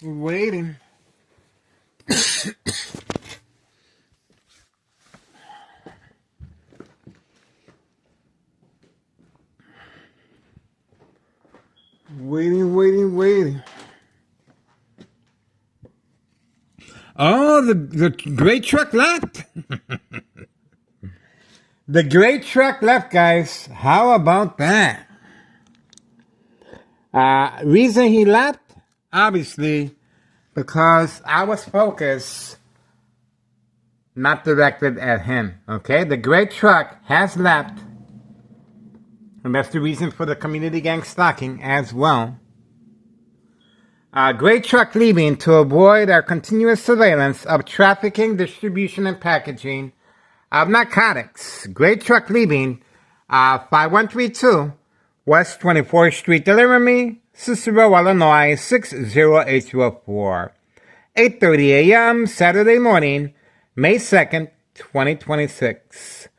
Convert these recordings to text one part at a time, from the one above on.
Waiting. Waiting. Oh, the great truck left. The great truck left, guys. How about that? Reason he left? Obviously, because I was focused, not directed at him. Okay? The great truck has left. And that's the reason for the community gang stalking as well. Great truck leaving to avoid our continuous surveillance of trafficking, distribution, and packaging of narcotics. Great truck leaving 5132 West 24th Street, Delaware, Cicero, Illinois 60804. 8:30 a.m. Saturday morning, May 2nd, 2026.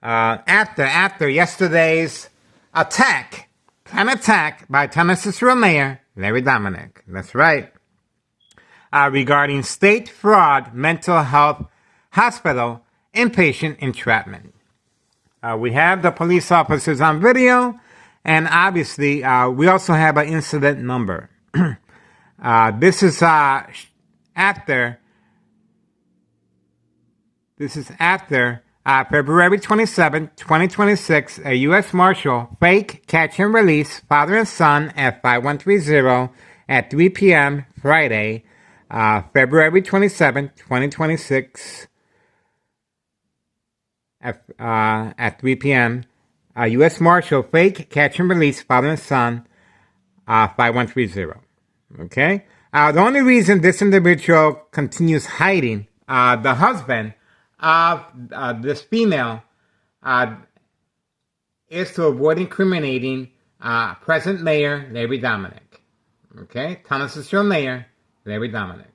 After yesterday's planned attack by Tennessee Mayor Larry Dominic. That's right. Regarding state fraud, mental health, hospital, inpatient entrapment. We have the police officers on video, and obviously we also have an incident number. This is after February 27, 2026, a U.S. Marshal fake catch and release father and son at 5130 at 3 p.m. Friday, February 27, 2026, at 3 p.m. U.S. Marshal fake catch and release father and son, 5130. Okay? The only reason this individual continues hiding, the husband of this female, is to avoid incriminating present Mayor Larry Dominic. Okay? Tennessee Mayor Larry Dominic.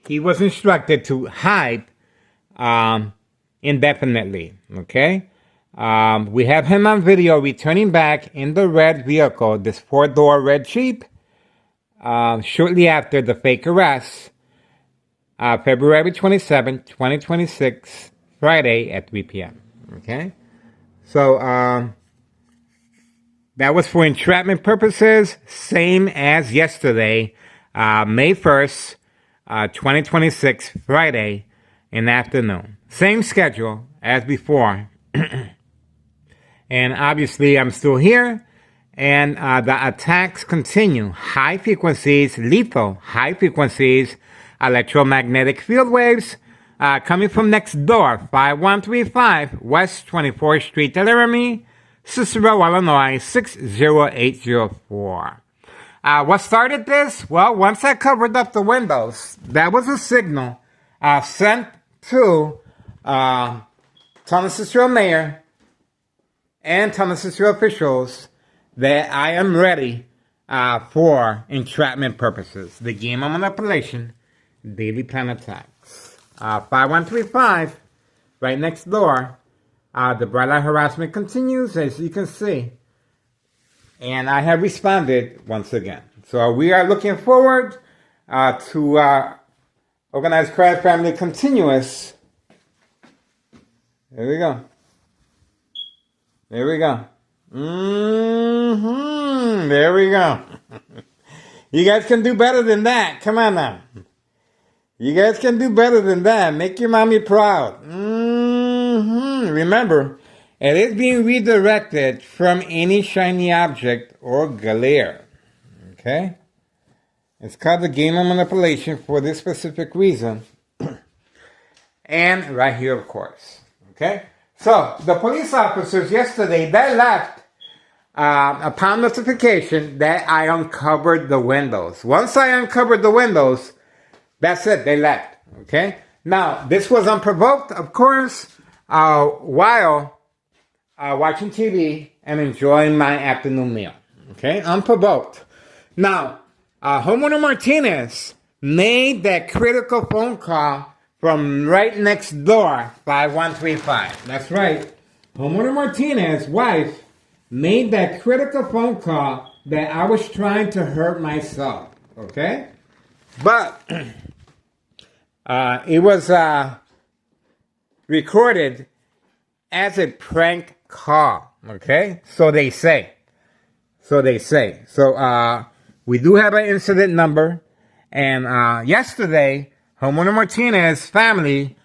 He was instructed to hide indefinitely. Okay? We have him on video returning back in the red vehicle, this 4-door red Jeep, shortly after the fake arrest, February 27, 2026, Friday at 3 p.m. Okay? So, that was for entrapment purposes, same as yesterday, May 1st, 2026, Friday in the afternoon. Same schedule as before. And obviously, I'm still here. And the attacks continue. High frequencies, lethal high frequencies, electromagnetic field waves coming from next door, 5135 West 24th Street, Delaware, Cicero, Illinois 60804. What started this? Well, once I covered up the windows, that was a signal sent to Thomas Cicero Mayor and Thomas Cicero officials that I am ready for entrapment purposes. The game of manipulation, daily plan attacks. 5135, right next door. The bright light harassment continues, as you can see. And I have responded once again. So we are looking forward to Organized Crime Family Continuous. There we go. There we go. There we go. You guys can do better than that. Come on now. You guys can do better than that. Make your mommy proud. Remember, it is being redirected from any shiny object or glare. Okay? It's called the game of manipulation for this specific reason. And right here, of course. Okay? So, the police officers yesterday, they left upon notification that I uncovered the windows. Once I uncovered the windows, that's it, they left. Okay? Now, this was unprovoked, of course, while watching TV and enjoying my afternoon meal. Okay? Unprovoked. Now, Homeowner Martinez made that critical phone call from right next door, 5135. That's right. Homeowner Martinez's wife made that critical phone call that I was trying to hurt myself. Okay? But it was recorded as a prank call. Okay? So they say. So we do have an incident number. And yesterday, Homeowner Martinez's family,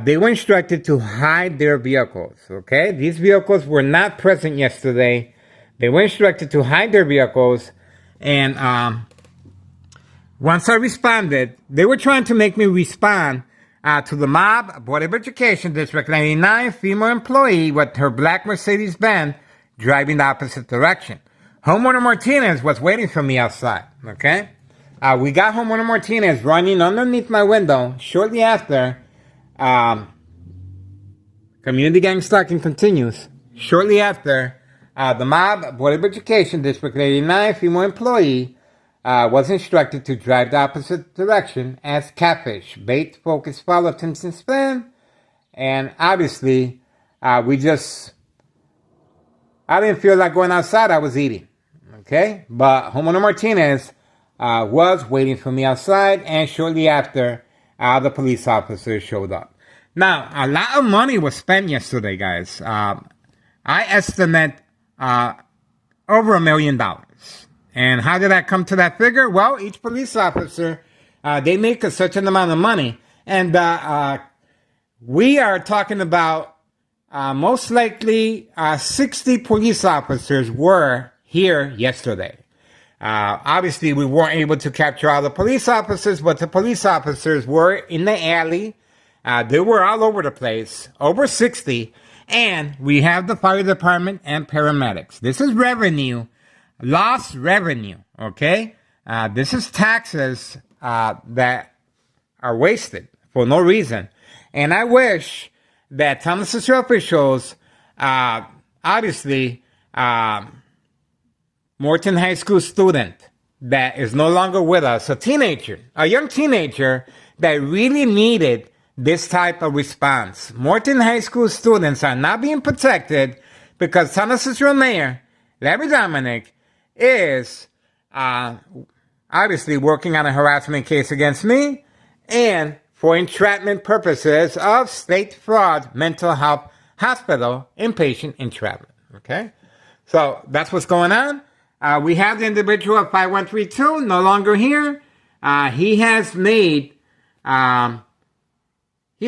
they were instructed to hide their vehicles. Okay? These vehicles were not present yesterday. They were instructed to hide their vehicles. And once I responded, they were trying to make me respond to the mob, Board of Education, District 99, female employee with her black Mercedes-Benz driving the opposite direction. Homeowner Martinez was waiting for me outside, okay? We got Homeowner Martinez running underneath my window shortly after. Community gang stalking continues. Shortly after, the mob, Board of Education, District 89, female employee, was instructed to drive the opposite direction as catfish, bait, focus, follow, attention span. And obviously, I didn't feel like going outside, I was eating. Okay? But Homeowner Martinez was waiting for me outside, and shortly after, the police officers showed up. Now, a lot of money was spent yesterday, guys. I estimate over $1 million. And how did I come to that figure? Well, each police officer, they make a certain amount of money. And we are talking about most likely 60 police officers were here yesterday. Obviously, we weren't able to capture all the police officers, but the police officers were in the alley. They were all over the place, over 60. And we have the fire department and paramedics. This is revenue, lost revenue, okay? This is taxes that are wasted for no reason. And I wish that Thomas Cicero officials, obviously, Morton High School student that is no longer with us, a young teenager that really needed this type of response. Morton High School students are not being protected because Thomas Cicero Mayor, Larry Dominic, is obviously working on a harassment case against me and for entrapment purposes of state fraud mental health hospital inpatient entrapment. Okay? So that's what's going on. We have the individual of 5132 no longer here. He has made, he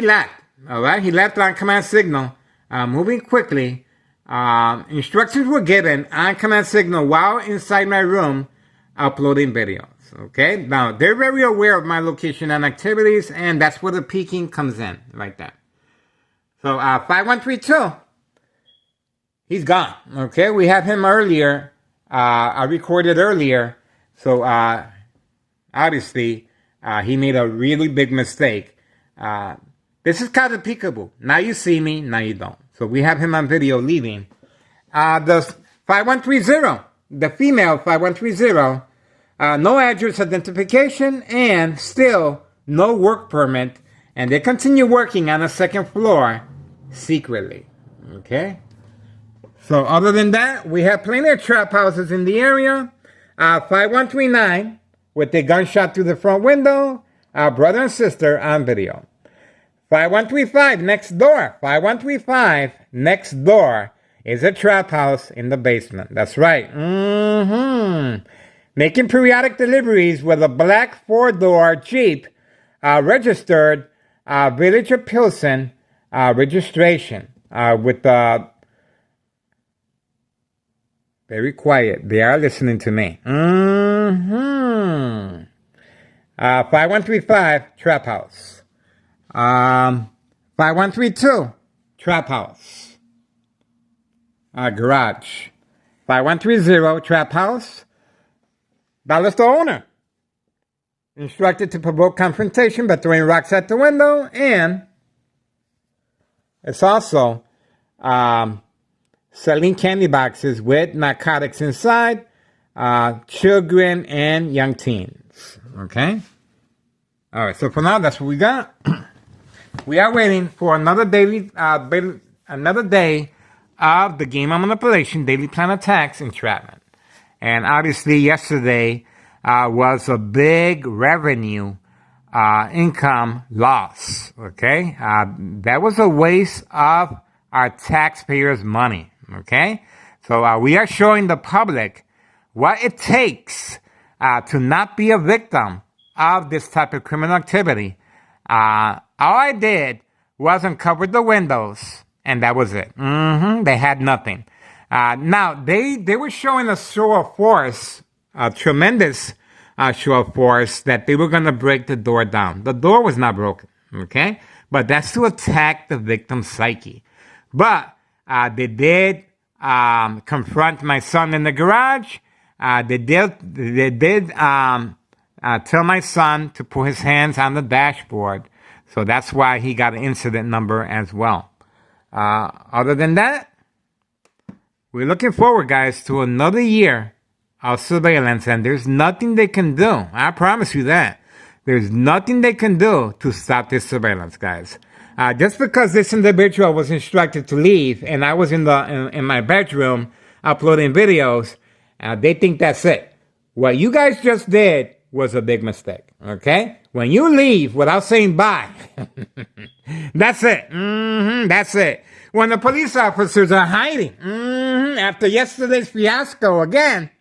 left. All right? He left on command signal, moving quickly. Instructions were given on command signal while inside my room uploading videos. Okay? Now, they're very aware of my location and activities, and that's where the peeking comes in, like that. So, 5132, he's gone. Okay? We have him earlier. I recorded earlier So obviously, he made a really big mistake. This is kind of peekaboo. Now you see me, now you don't. So we have him on video leaving. The 5130, the female 5130, no address identification and still no work permit. And they continue working on the second floor secretly. Okay? So other than that, we have plenty of trap houses in the area. 5139 with a gunshot through the front window. Brother and sister on video. 5135 next door. 5135 next door is a trap house in the basement. That's right. Making periodic deliveries with a black 4-door Jeep registered Village of Pilsen registration with very quiet. They are listening to me. 5135 Trap House. 5132 Trap House. Garage. 5130 Trap House. That was the owner. Instructed to provoke confrontation by throwing rocks at the window, and it's also selling candy boxes with narcotics inside, children and young teens. Okay? All right, so for now, that's what we got. We are waiting for another another day of the game of manipulation, daily plan attacks, entrapment. And obviously, yesterday was a big revenue income loss. Okay? That was a waste of our taxpayers' money. Okay? So we are showing the public what it takes to not be a victim of this type of criminal activity. All I did was uncover the windows, and that was it. They had nothing. Now, they were showing a show of force, a tremendous show of force, that they were going to break the door down. The door was not broken, okay? But that's to attack the victim's psyche. But they did confront my son in the garage. They did tell my son to put his hands on the dashboard. So that's why he got an incident number as well. Other than that, we're looking forward, guys, to another year of surveillance, and there's nothing they can do. I promise you that. There's nothing they can do to stop this surveillance, guys. Just because this individual was instructed to leave, and I was in my bedroom uploading videos, they think that's it. What you guys just did was a big mistake, okay? When you leave without saying bye, that's it. That's it. When the police officers are hiding, after yesterday's fiasco again,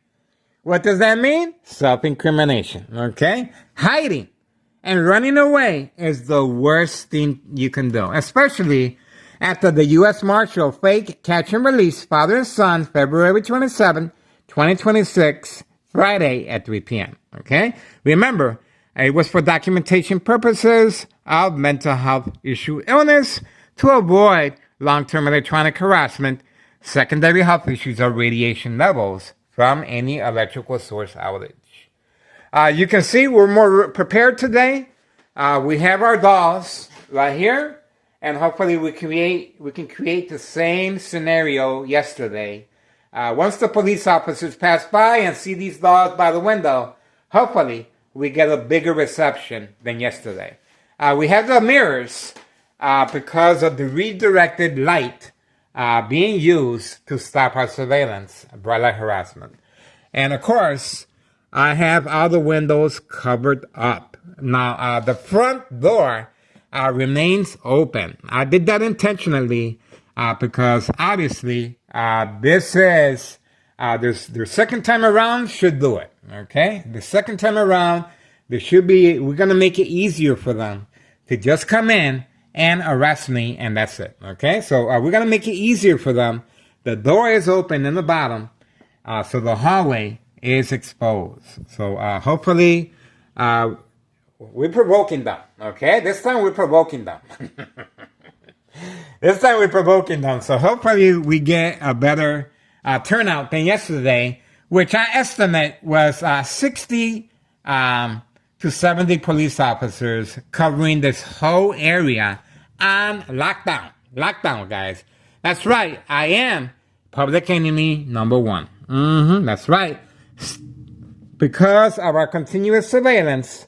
what does that mean? Self-incrimination, okay? Hiding and running away is the worst thing you can do, especially after the U.S. Marshal fake catch and release father and son February 27, 2026, Friday at 3 p.m., okay? Remember, it was for documentation purposes of mental health issue illness to avoid long-term electronic harassment, secondary health issues, or radiation levels from any electrical source outage. You can see we're more prepared today. We have our dolls right here, and hopefully we can create the same scenario yesterday. Once the police officers pass by and see these dolls by the window, hopefully we get a bigger reception than yesterday. We have the mirrors because of the redirected light being used to stop our surveillance, bright light harassment. And of course, I have all the windows covered up. Now, the front door remains open. I did that intentionally because obviously this is their second time around should do it. Okay, the second time around we're gonna make it easier for them to just come in and arrest me, and that's it. Okay, so we're gonna make it easier for them. The door is open in the bottom, so the hallway is exposed. So hopefully we're provoking them. Okay, this time we're provoking them. This time we're provoking them. So hopefully we get a better turnout than yesterday which I estimate was 60 to 70 police officers covering this whole area on lockdown. Lockdown, guys. That's right. I am public enemy number one. That's right. Because of our continuous surveillance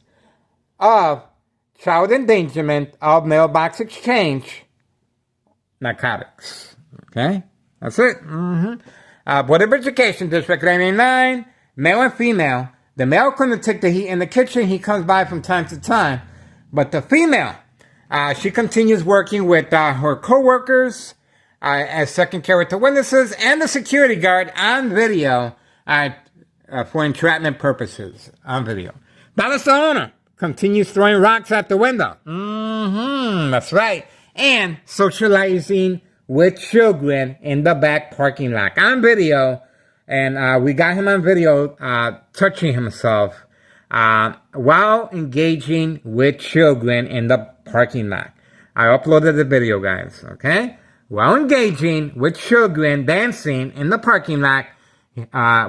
of child endangerment of mailbox exchange narcotics. Okay? That's it. Board of Education, District 89, male and female. The male couldn't take the heat in the kitchen. He comes by from time to time. But the female, she continues working with her co-workers as second character witnesses and the security guard on video for entrapment purposes on video. Dallas, the owner, continues throwing rocks at the window. That's right. And socializing with children in the back parking lot on video. And we got him on video touching himself while engaging with children in the parking lot. I uploaded the video, guys, okay? While engaging with children dancing in the parking lot,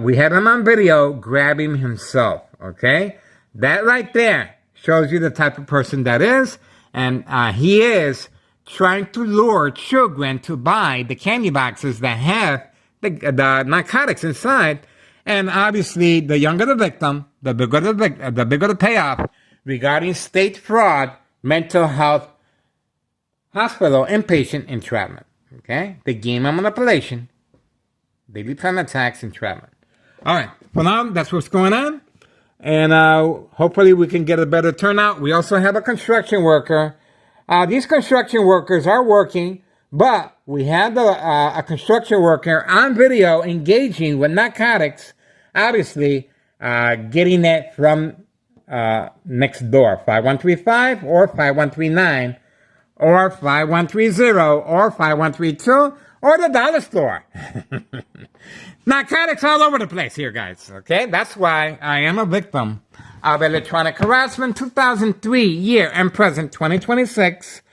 we had him on video grabbing himself, okay? That right there shows you the type of person that is. And he is trying to lure children to buy the candy boxes that have the narcotics inside. And obviously, the younger the victim, the bigger the payoff regarding state fraud, mental health, hospital, inpatient entrapment. Okay? The game of manipulation, daily plan attacks, entrapment. All right. For now, that's what's going on. And hopefully we can get a better turnout. We also have a construction worker. These construction workers are working, but we have a construction worker on video engaging with narcotics, obviously getting it from next door, 5135 or 5139 or 5130 or 5132 or the dollar store. Narcotics all over the place here, guys, okay? That's why I am a victim of electronic harassment 2003 year and present 2026,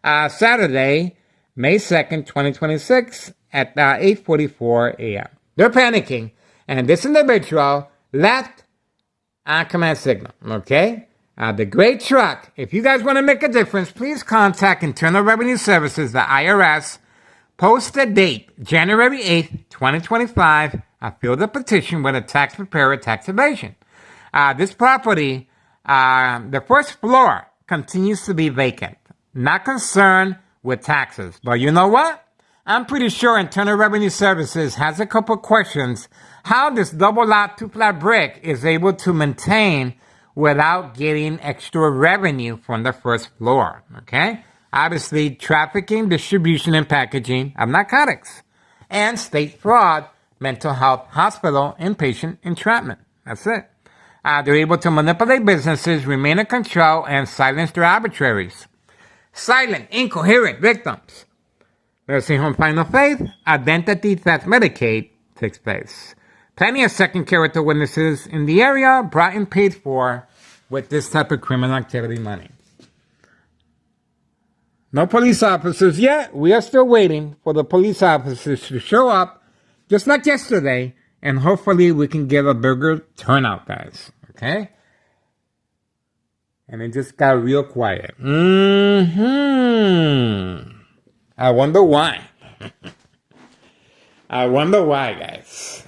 Saturday, May 2nd, 2026 at 8:44 a.m. They're panicking, and this individual left on command signal, okay? The gray truck, if you guys want to make a difference, please contact Internal Revenue Services, the IRS. Post the date, January 8th, 2025. I filled the petition with a tax preparer tax evasion. This property, the first floor continues to be vacant. Not concerned with taxes. But you know what? I'm pretty sure Internal Revenue Services has a couple questions how this double lot, two flat brick is able to maintain without getting extra revenue from the first floor. Okay? Obviously, trafficking, distribution, and packaging of narcotics. And state fraud, mental health, hospital, inpatient, entrapment. That's it. They're able to manipulate businesses, remain in control, and silence their arbitraries. Silent, incoherent victims. Nursing home final faith, identity theft Medicaid takes place. Plenty of second character witnesses in the area brought and paid for with this type of criminal activity money. No police officers yet. We are still waiting for the police officers to show up, just like yesterday, and hopefully we can get a bigger turnout, guys. Okay? And it just got real quiet. I wonder why. I wonder why, guys.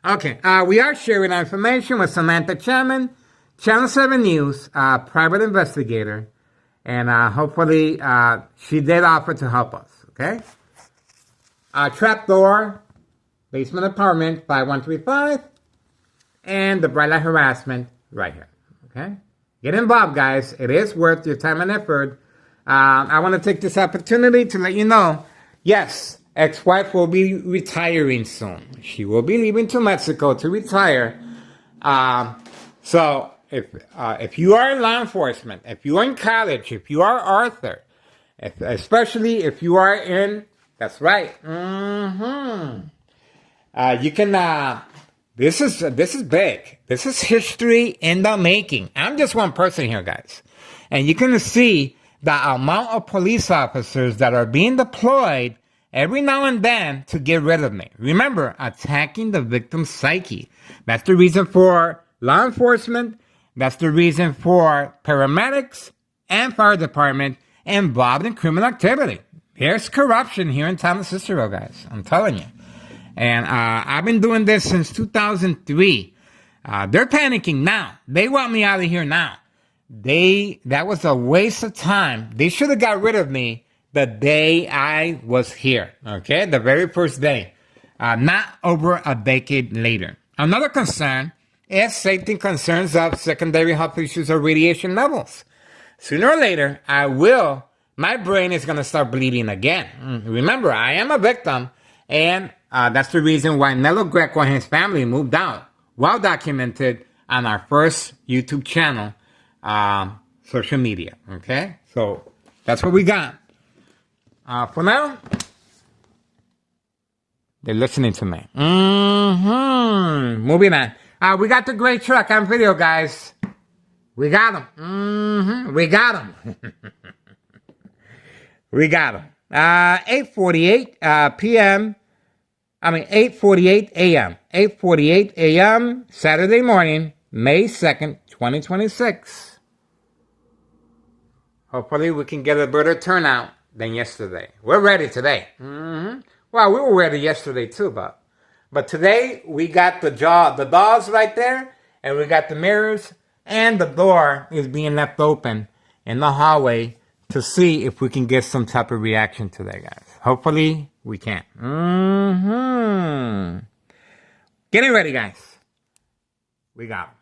Okay, we are sharing our information with Samantha Chapman, Channel 7 News, private investigator, and hopefully she did offer to help us, okay? Trapdoor, basement apartment, 5135, and the bright light harassment right here, okay? Get involved, guys. It is worth your time and effort. I want to take this opportunity to let you know, yes, ex-wife will be retiring soon. She will be leaving to Mexico to retire. So if you are in law enforcement, if you are in college, if you are Arthur, especially if you are in, that's right. You can. This is big. This is history in the making. I'm just one person here, guys, and you can see the amount of police officers that are being deployed every now and then to get rid of me. Remember, attacking the victim's psyche. That's the reason for law enforcement. That's the reason for paramedics and fire department involved in criminal activity. There's corruption here in Thomas Cicero, guys. I'm telling you. And I've been doing this since 2003. They're panicking now. They want me out of here now. That was a waste of time. They should have got rid of me the day I was here. Okay? The very first day. Not over a decade later. Another concern is safety concerns of secondary health issues or radiation levels. Sooner or later, my brain is going to start bleeding again. Remember, I am a victim, and that's the reason why Nello Greco and his family moved out. Well documented on our first YouTube channel, social media. Okay? So, that's what we got. For now, they're listening to me. Moving on. We got the great truck on video, guys. We got him. We got him. We got him. 8:48 p.m. 8:48 a.m. 8:48 a.m. Saturday morning, May 2nd, 2026. Hopefully we can get a better turnout than yesterday. We're ready today. Well, we were ready yesterday too, but today we got the doors right there, and we got the mirrors, and the door is being left open in the hallway to see if we can get some type of reaction today, guys. Hopefully we can. Getting ready, guys. We got 'em.